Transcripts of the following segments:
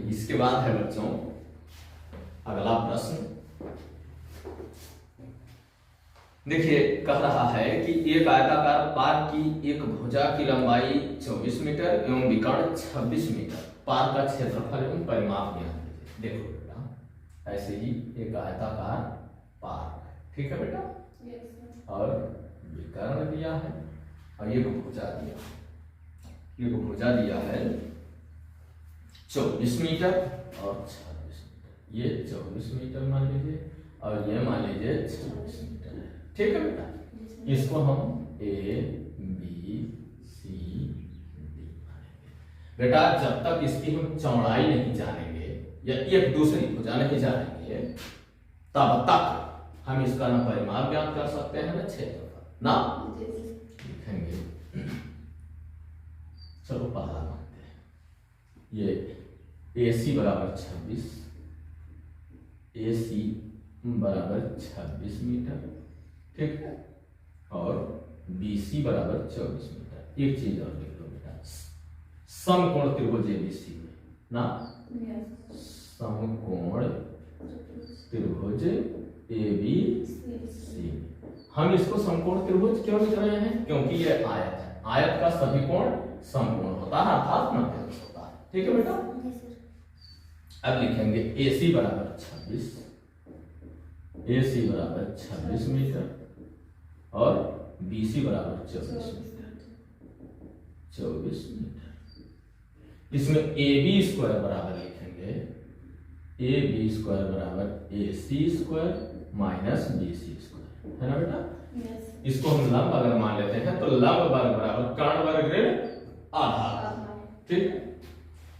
इसके बाद है बच्चों अगला प्रश्न। देखिए कह रहा है कि एक आयताकार पार्क की एक भुजा की लंबाई 24 मीटर एवं विकर्ण 26 मीटर, पार्क का क्षेत्रफल एवं परिमाप ज्ञात कीजिए। देखो बेटा ऐसे ही एक आयताकार पार्क है, ठीक है बेटा, और विकर्ण दिया है और एक भुजा दिया है। एक भुजा दिया है 24 मीटर और 26 मीटर, ये 24 मीटर मान लीजिए और ये मान लीजिए 26 मीटर है, ठीक है बेटा। इसको हम ए बी सी डी मानेंगे बेटा। जब तक इसकी हम चौड़ाई नहीं जानेंगे या एक दूसरी भुजा नहीं जानेंगे तब तक हम इसका ना परिमाप ज्ञात कर सकते हैं ना क्षेत्रफल ना लिखेंगे। चलो पहला मानते हैं, ये AC बराबर 26, AC बराबर 26 मीटर, ठीक है, और BC बराबर 24 मीटर। एक चीज और लिख लो बेटा, समकोण त्रिभुज ABC में ना, समकोण त्रिभुज ABC। हम इसको समकोण त्रिभुज क्यों लिख रहे हैं? क्योंकि ये आयत है, आयत का सभी कोण समकोण होता है अर्थात 90 होता है, ठीक है बेटा। अब लिखेंगे AC बराबर 26, AC बराबर 26 मीटर और BC बराबर 24 मीटर, 24 मीटर। इसमें AB स्क्वायर बराबर लिखेंगे, AB स्क्वायर बराबर AC square minus BC square, है ना बेटा। इसको हम लंब अगर मान लेते हैं तो लंब वर्ग बराबर कर्ण वर्ग ऋण आधार, ठीक है।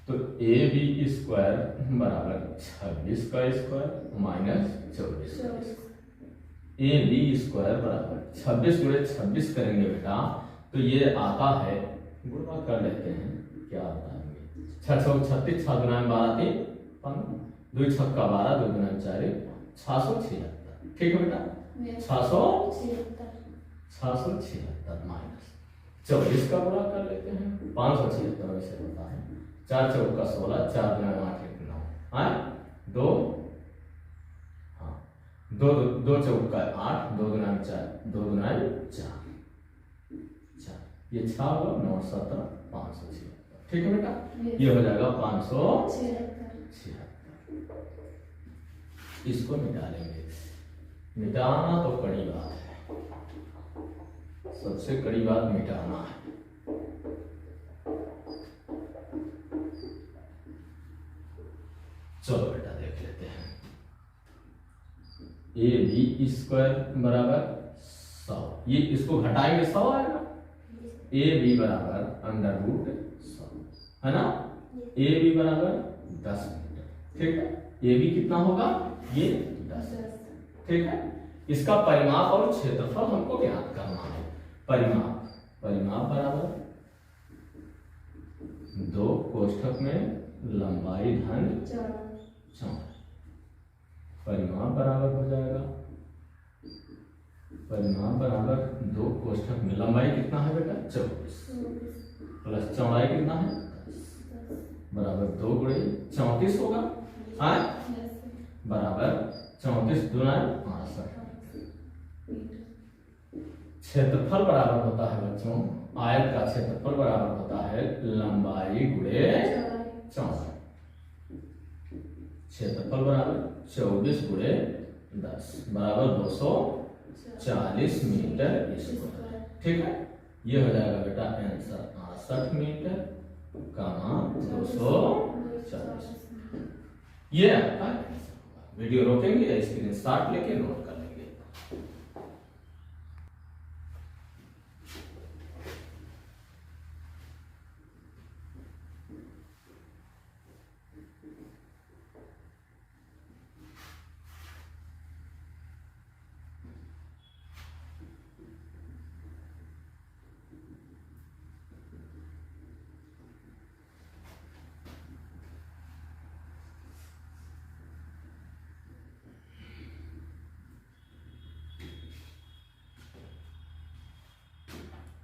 तो AB स्क्वायर बराबर 26 का स्क्वायर माइनस 24 का स्क्वायर, AB स्क्वायर बराबर 26 गुणे 26 करेंगे बेटा तो ये आता है, गुणा कर लेते हैं, क्या आता है 6 6 36, 6 गुना 12 3 15, 2 छक्का 12, 2 गुना 4 676, ठीक है बेटा। 676 माइनस 24 का गुणा कर लेते हैं, 576 वैसे होता है, 4 चौका 16, 4 गुना 8 1 9, हाँ 2, हाँ 2 चौका 8, 2 गुना 4, 2 गुना 4, ये 6 होगा 9 17 576, ठीक है बेटा। ये हो जाएगा 576। इसको मिटा लेंगे, मिटाना तो कड़ी बात है, सबसे कड़ी बात मिटाना है। चलो बेटा देख लेते हैं, AB स्क्वायर बराबर 100, ये इसको घटाएंगे 100 आएगा, AB बराबर अंडर रूट 100, है ना। AB बराबर 10 मीटर, ठीक है। AB कितना होगा? ये 10, ठीक है। इसका परिमाप और क्षेत्रफल हमको ज्ञात करना है। परिमाप बराबर 2 कोष्ठक में लंबाई धन चौड़ाई, परिमाप बराबर हो जाएगा, परिमाप बराबर 2 कोष्ठक में लंबाई कितना है बेटा 24 प्लस चौड़ाई कितना है 10 बराबर 2 गुणे 34 होगा, हाँ बराबर 34 दूना 65। क्षेत्रफल बराबर होता है बच्चों, आयत का क्षेत्रफल बराबर होता है लंबाई गुणे चौड़ाई। क्षेत्रफल बराबर 24 गुणे 10 बराबर 240 मीटर स्क्वायर, ठीक है। ये हो जाएगा बेटा आंसर 68 मीटर कामा 240। ये आपका आंसर होगा। वीडियो रोकेंगे या स्क्रीनशॉट लेके नोट कर लेंगे।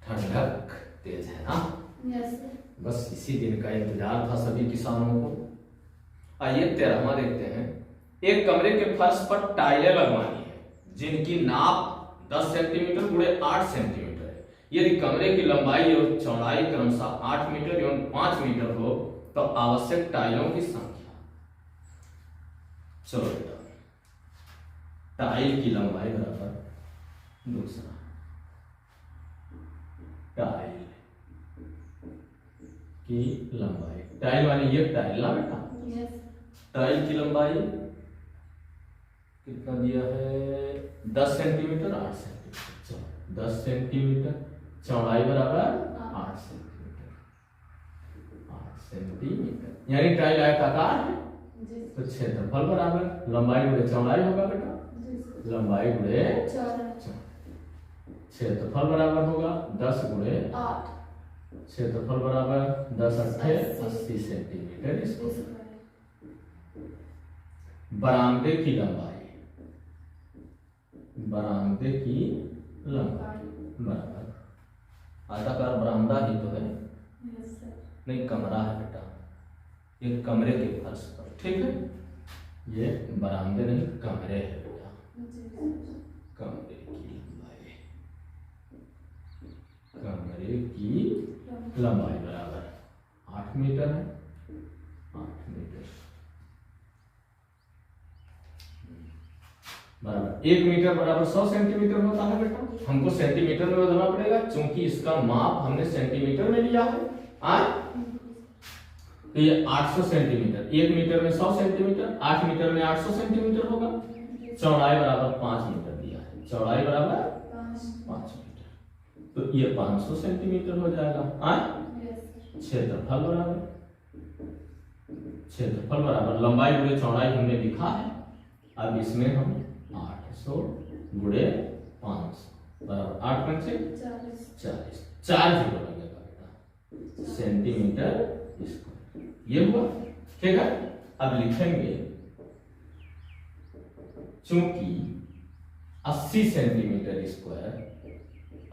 ठंडक तेज है ना, यस बस इसी दिन का इंतजार था सभी किसानों को। आइए 13वां देखते हैं। एक कमरे के फर्श पर टाइलें लगवानी है जिनकी नाप 10 सेंटीमीटर गुणे 8 सेंटीमीटर है। यदि कमरे की लंबाई और चौड़ाई क्रमशः 8 मीटर एवं 5 मीटर हो तो आवश्यक टाइलों की संख्या। चलो बेटा, टाइल की लंबाई बराबर दूसरा टाइल की लंबाई, टाइल वाली ये टाइल ना बेटा, टाइल की लंबाई कितना दिया है 10 सेंटीमीटर 8 सेंटीमीटर। चलो 10 सेंटीमीटर, चौड़ाई बराबर 8 सेंटीमीटर, 8 सेंटीमीटर यानी टाइल आयताकार है तो क्षेत्रफल बराबर लंबाई गुणे चौड़ाई होगा बेटा, लंबाई गुणे क्षेत्रफल बराबर होगा 10 गुणे 8, क्षेत्रफल बराबर 10 अट्ठे 80 सेंटीमीटर स्क्वायर। बरामदे की लंबाई, बरामदे की लंबाई बराबर, आयताकार बरामदा ही तो है नहीं, कमरा है बेटा, ये कमरे के फर्श पर, ठीक है, ये बरामदे नहीं कमरे है बेटा, कमरे की लंबाई, कमरे की लंबाई बराबर 8 मीटर है, 8 मीटर बराबर 1 मीटर बराबर 100 सेंटीमीटर होता है बेटा। हमको सेंटीमीटर में बदलना पड़ेगा क्योंकि इसका माप हमने सेंटीमीटर में लिया है। तो ये 800 सेंटीमीटर, 1 मीटर में 100 सेंटीमीटर, 8 मीटर में 800 सेंटीमीटर होगा। चौड़ाई बराबर 5 मीटर दिया है, चौड़ाई बराबर 5 मीटर, तो ये 500 सेंटीमीटर हो जाएगा। क्षेत्रफल बराबर, क्षेत्रफल बराबर लंबाई गुणे चौड़ाई हमने लिखा है, अब इसमें हम 800 गुणे 500 बराबर 8 पंचे 40, 4 जीरो लगेगा बेटा, सेंटीमीटर स्क्वायर, ये हुआ, ठीक है। अब लिखेंगे चूंकि 80 सेंटीमीटर स्क्वायर,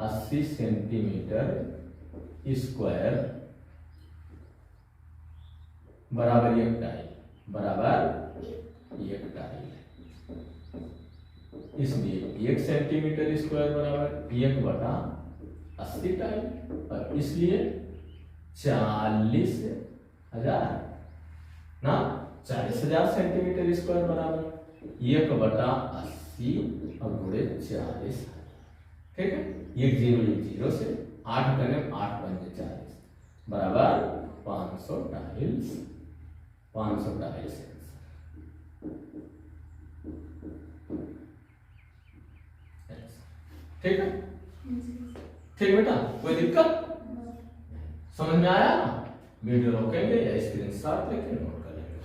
80 सेंटीमीटर स्क्वायर बराबर 1 टाइल, बराबर 1 टाइल, इसलिए 1 सेंटीमीटर स्क्वायर बराबर 1/80 टाइल, और इसलिए 40,000 ना, 40,000 सेंटीमीटर स्क्वायर बराबर 1/80 और गुणे 40, ठीक है। 1 0 से 8 करें, 8 पंजे 40 बराबर 500 टाइल्स, 500 टाइल्स, ठीक है, ठीक बेटा, कोई दिक्कत समझ में आया ना? वीडियो रोकेंगे या स्क्रीनशॉट लेके नोट कर लेंगे।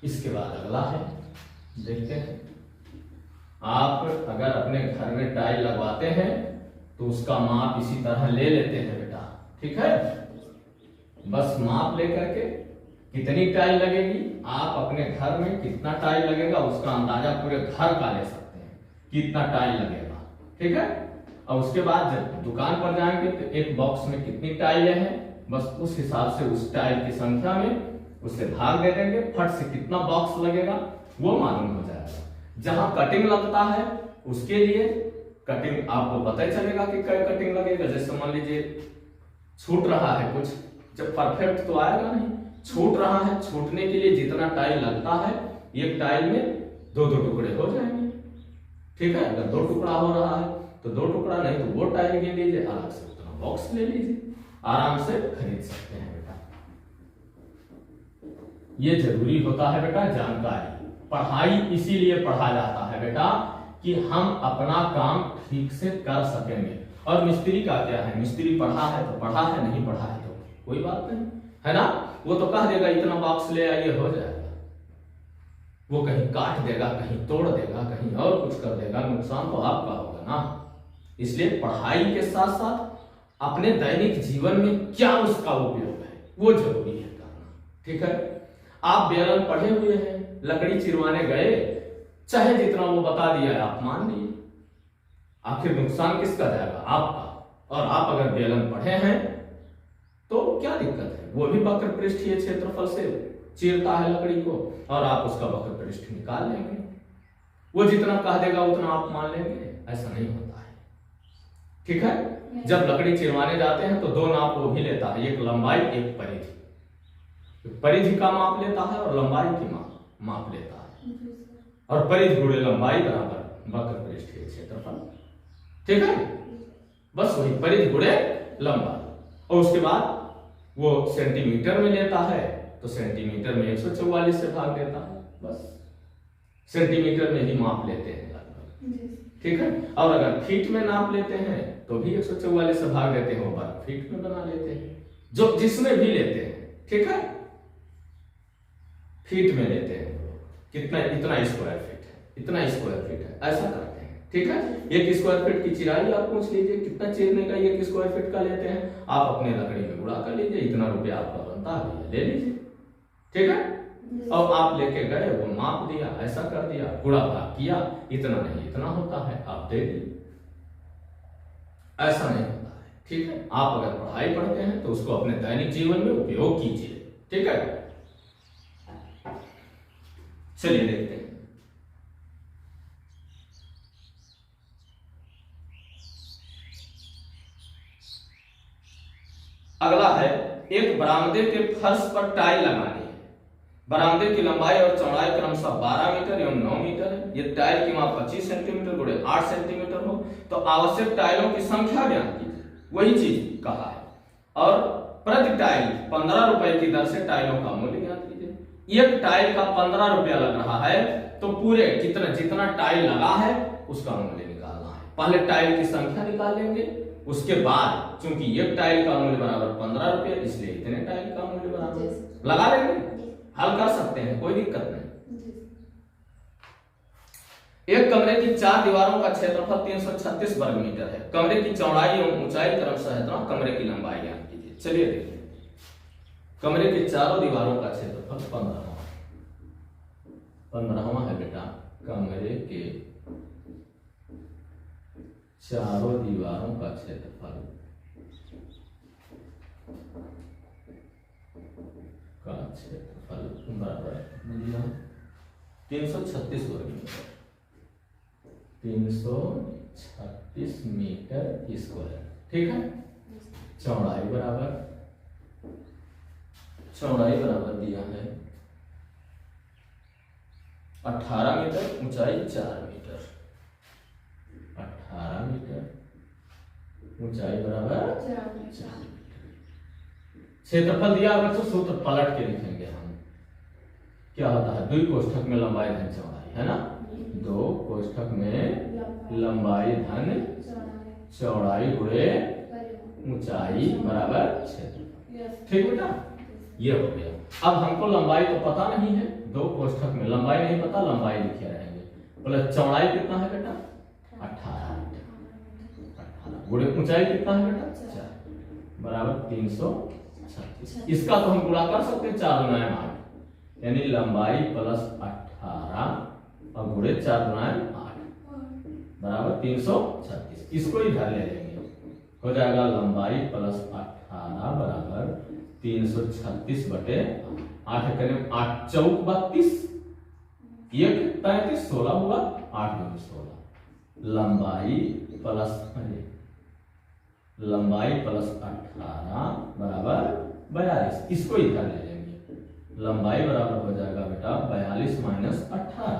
इसके बाद अगला है, देखते हैं। आप अगर अपने घर में टाइल लगवाते हैं तो उसका माप इसी तरह ले लेते हैं बेटा, ठीक है। बस माप लेकर के कितनी टाइल लगेगी, आप अपने घर में कितना टाइल लगेगा उसका अंदाजा पूरे घर का ले सकते हैं, कितना टाइल लगेगा, ठीक है। और उसके बाद जब दुकान पर जाएंगे तो एक बॉक्स में कितनी टाइलें हैं, बस उस हिसाब से उस टाइल की संख्या में उसे भाग दे देंगे, फट से कितना बॉक्स लगेगा वो मालूम हो जाएगा। जहां कटिंग लगता है उसके लिए कटिंग आपको पता ही चलेगा कि क्या कटिंग लगेगा। जैसे मान लीजिए छूट रहा है कुछ, जब परफेक्ट तो आएगा नहीं, छूट रहा है, छूटने के लिए जितना टाइल लगता है एक टाइल में 2-2 टुकड़े हो जाएंगे, ठीक है। अगर 2 टुकड़ा हो रहा है तो 2 टुकड़ा, नहीं तो वो टाइल ले लीजिए, अलग से उतना बॉक्स ले लीजिए, आराम से खरीद सकते हैं बेटा। ये जरूरी होता है बेटा जानकारी। पढ़ाई इसीलिए पढ़ा जाता है बेटा कि हम अपना काम ठीक से कर सकेंगे। और मिस्त्री का क्या है, मिस्त्री पढ़ा है तो पढ़ा है, नहीं पढ़ा है तो कोई बात नहीं है ना, वो तो कह देगा इतना बॉक्स ले आइए हो जाएगा, वो कहीं काट देगा, कहीं तोड़ देगा, कहीं और कुछ कर देगा, नुकसान तो आपका होगा ना। इसलिए पढ़ाई के साथ साथ अपने दैनिक जीवन में क्या उसका उपयोग है वो जरूरी है करना, ठीक है। आप बेलन पढ़े हुए हैं, लकड़ी चिरवाने गए, चाहे जितना वो बता दिया है आप मान लिए, आखिर नुकसान किसका जाएगा, आपका। और आप अगर बेलन पढ़े हैं तो क्या दिक्कत है, वो भी वक्र पृष्ठीय क्षेत्रफल से चीरता है लकड़ी को, और आप उसका वक्र पृष्ठ निकाल लेंगे। वो जितना कह देगा उतना आप मान लेंगे, ऐसा नहीं होता है। ठीक है, जब लकड़ी चिरवाने जाते हैं तो दो नाप वो भी लेता है, एक लंबाई एक परिधि। परिधि का माप लेता है और लंबाई की माप लेता है, और परिधि गुणे लंबाई बराबर वक्र पृष्ठीय क्षेत्रफल। ठीक है, बस वही परिधि गुणे लंबाई। और उसके बाद वो सेंटीमीटर में लेता है तो सेंटीमीटर में 144 से भाग देता है, बस सेंटीमीटर में ही माप लेते हैं लगभग। ठीक है, और अगर फीट में नाप लेते हैं तो भी 144 से भाग देते हैं, वो वर्ग फीट में बना लेते हैं, जो जिसमें भी लेते हैं। ठीक है, फीट में लेते हैं, कितना, इतना स्क्वायर फीट है, इतना स्क्वायर फीट है, ऐसा करते हैं। ठीक है, 1 स्क्वायर फीट की चिराई आप पूछ लीजिए, कितना चीरने का 1 स्क्वायर फीट का लेते हैं, आप अपने लकड़ी में गुणा कर लीजिए, इतना रुपया आपका बनता है, ले लीजिए। ठीक है, और आप लेके गए, वो माप दिया, ऐसा कर दिया, गुणा भाग किया, इतना नहीं इतना होता है, आप दे दिए, ऐसा नहीं होता है। ठीक है, आप अगर पढ़ाई पढ़ते हैं तो उसको अपने दैनिक जीवन में उपयोग कीजिए। ठीक है, चलिए देखते हैं। अगला है, एक बरामदे के फर्श पर टाइल लगानी है। बरामदे की लंबाई और चौड़ाई क्रमशः 12 मीटर एवं 9 मीटर है। ये टाइल की माप 25 सेंटीमीटर गुणे 8 सेंटीमीटर हो तो आवश्यक टाइलों की संख्या ज्ञात कीजिए, वही चीज कहा है। और प्रति टाइल 15 रुपए की दर से टाइलों का मूल्य ज्ञात कीजिए। एक टाइल का 15 रुपया लग रहा है तो पूरे जितना टाइल लगा है उसका मूल्य निकालना है। पहले टाइल की संख्या निकाल लेंगे, उसके बाद चूंकि एक टाइल का मूल्य बराबर 15 रुपये, इसलिए इतने टाइल का मूल्य बराबर लगा लेंगे, हल कर सकते हैं, कोई दिक्कत नहीं। एक कमरे की 4 दीवारों का क्षेत्रफल 336 वर्ग मीटर है। कमरे की चौड़ाई एवं ऊंचाई क्रमशः है, तो कमरे की लंबाई ज्ञात कीजिए। चलिए देखिए, कमरे के चारों दीवारों का क्षेत्रफल 15वां है बेटा। कमरे के चारों दीवारों का क्षेत्रफल बराबर 336 वर्ग मीटर, 336 मीटर स्क्वायर। ठीक है, चौड़ाई बराबर दिया है 18 मीटर, ऊंचाई 4 मीटर, 18 मीटर, ऊंचाई बराबर 4 मीटर। क्षेत्रफल दिया बच्चों, सूत्र पलट के लिखेंगे हम। क्या होता है, 2 कोष्ठक में लंबाई धन चौड़ाई, है ना, 2 कोष्ठक में लंबाई धन चौड़ाई गुणे ऊंचाई बराबर क्षेत्रफल। ठीक बेटा, ये हो गया। अब हमको लंबाई तो पता नहीं है, 2 कोष्ठक में लंबाई नहीं पता, लंबाई लिखे रहेंगे। बोले चौड़ाई कितना है बेटा, 18 गुणे ऊंचाई कितना है बेटा, 4 बराबर 336। इसका तो हम गुणा कर सकते हैं, 4 गुना 8, यानी लंबाई प्लस 18 और गुणे 4 गुना 8 बराबर 336। इसको इधर ले लेंगे, हो जाएगा लंबाई प्लस 18 बराबर 336 बटे 8 करें, 8 चौक 32, 1 33, 16 हुआ, 8 गुणे 16, लंबाई प्लस 18 बराबर 42। इसको इधर ले लेंगे, लंबाई बराबर हो जाएगा बेटा 42 माइनस 18,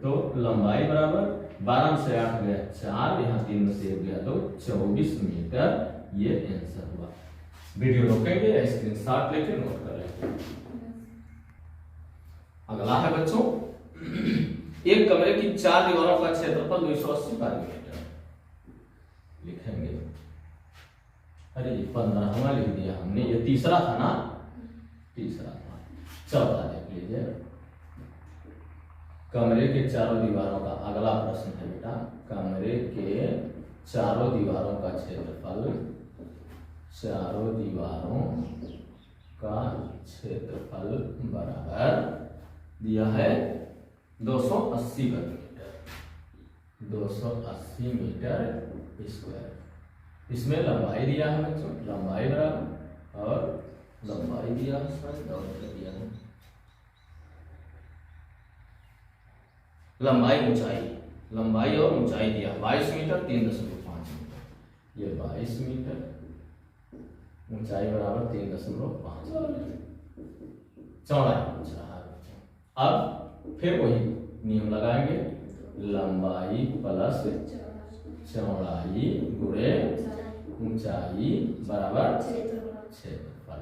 तो लंबाई बराबर 12 से 8 गया 4, यहाँ 3 में से 1 गया 2, 24 मीटर। ये आंसर हुआ। वीडियो रोकेंगे, स्क्रीनशॉट लेके नोट कर लेंगे। अगला है बच्चों, एक कमरे की 4 दीवारों का क्षेत्रफल 280 वर्ग मीटर लिखेंगे। अरे 15वां लिख दिया हमने, ये तीसरा था ना, तीसरा था। चौथा देख लीजिए, कमरे के चारों दीवारों का अगला प्रश्न है बेटा। कमरे के चारों दीवारों का क्षेत्रफल, चारों दीवारों का क्षेत्रफल बराबर दिया है 280 वर्ग मीटर, 280 मीटर स्क्वायर। इसमें लंबाई दिया है बच्चों, लंबाई बराबर और लंबाई दिया है शायद और क्या दिया है, लंबाई ऊंचाई, लंबाई और ऊंचाई दिया 22 मीटर 3.5 मीटर। ये 22 मीटर, ऊंचाई बराबर 3.5 मीटर, चौड़ाई पूछ रहा है। अब फिर वही नियम लगाएंगे, लंबाई प्लस चौड़ाई गुणे ऊंचाई बराबर क्षेत्रफल।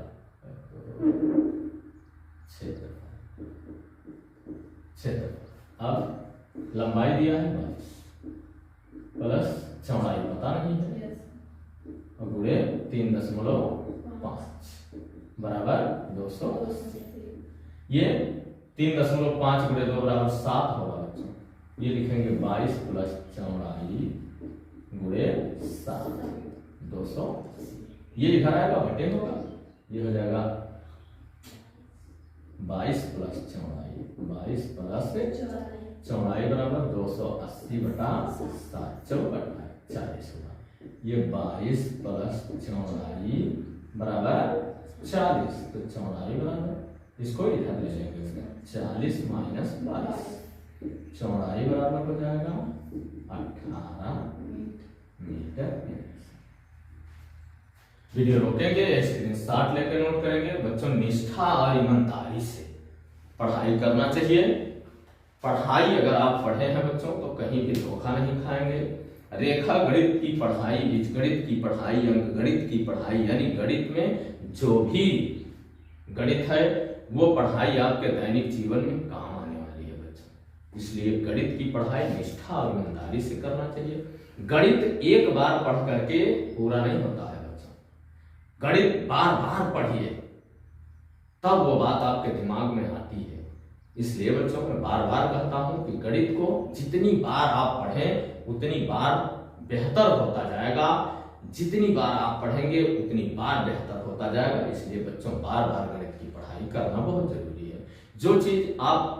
अब लंबाई दिया है 22 प्लस चौड़ाई पता नहीं है और गुणे 3.5 बराबर 280। ये 3.5 गुणे 2 बराबर 7 होगा बच्चों। ये लिखेंगे 22 प्लस चौड़ाई गुणे 7 200। ये लिखा रहेगा बटे होगा, ये हो जाएगा 22 प्लस चौड़ाई, 22 प्लस चौड़ाई बराबर 280 बटा 7 चौबट 40 होगा। ये 22 प्लस चौड़ाई बराबर 40, तो चौड़ाई बराबर इसको इधर ले लेंगे, 40 माइनस 22 चौड़ाई बराबर हो जाएगा 18 मीटर। वीडियो रोकेंगे, स्क्रीनशॉट लेकर नोट करेंगे। बच्चों निष्ठा और ईमानदारी से पढ़ाई करना चाहिए। पढ़ाई अगर आप पढ़े हैं बच्चों तो कहीं भी धोखा नहीं खाएंगे। रेखा गणित की पढ़ाई, बीजगणित की पढ़ाई, अंक गणित की पढ़ाई, यानी गणित में जो भी गणित है वो पढ़ाई आपके दैनिक जीवन में काम आने वाली है बच्चों। इसलिए गणित की पढ़ाई निष्ठा और ईमानदारी से करना चाहिए। गणित एक बार पढ़ करके पूरा नहीं होता है बच्चों, गणित बार बार पढ़िए तब वो बात आपके दिमाग में आती है। इसलिए बच्चों मैं बार बार कहता हूं कि गणित को जितनी बार आप पढ़ें उतनी बार बेहतर होता जाएगा, जितनी बार आप पढ़ेंगे उतनी बार बेहतर होता जाएगा। इसलिए बच्चों बार बार गणित की पढ़ाई करना बहुत जरूरी है। जो चीज आप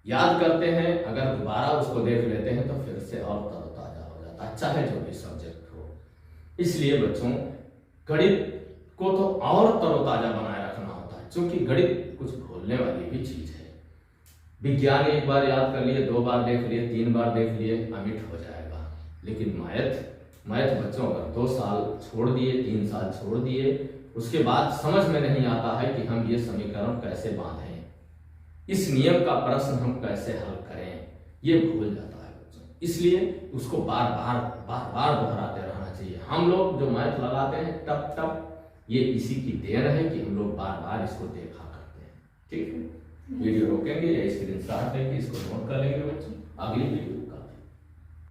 याद करते हैं अगर दोबारा उसको देख लेते हैं तो फिर से और तरोताजा हो जाता है, चाहे जो भी सब्जेक्ट हो। इसलिए बच्चों गणित को तो और तरोताजा बनाए रखना होता है, क्योंकि गणित कुछ भूलने वाली भी चीज है। विज्ञान एक बार याद कर लिए, 2 बार देख लिए, 3 बार देख लिए, अमिट हो जाएगा। लेकिन मैथ बच्चों अगर 2 साल छोड़ दिए, 3 साल छोड़ दिए, उसके बाद समझ में नहीं आता है कि हम ये समीकरण कैसे बांधें, इस नियम का प्रश्न हम कैसे हल करें, ये भूल जाता है बच्चों। इसलिए उसको बार बार दोहराते रहना चाहिए। हम लोग जो मैथ लगाते हैं टप टप, ये इसी की देन है कि हम लोग बार बार इसको देखा करते हैं। ठीक है, वीडियो रोकेंगे या स्क्रीनशॉट लेंगे, इसको नोट कर लेंगे बच्चों। अगली वीडियो का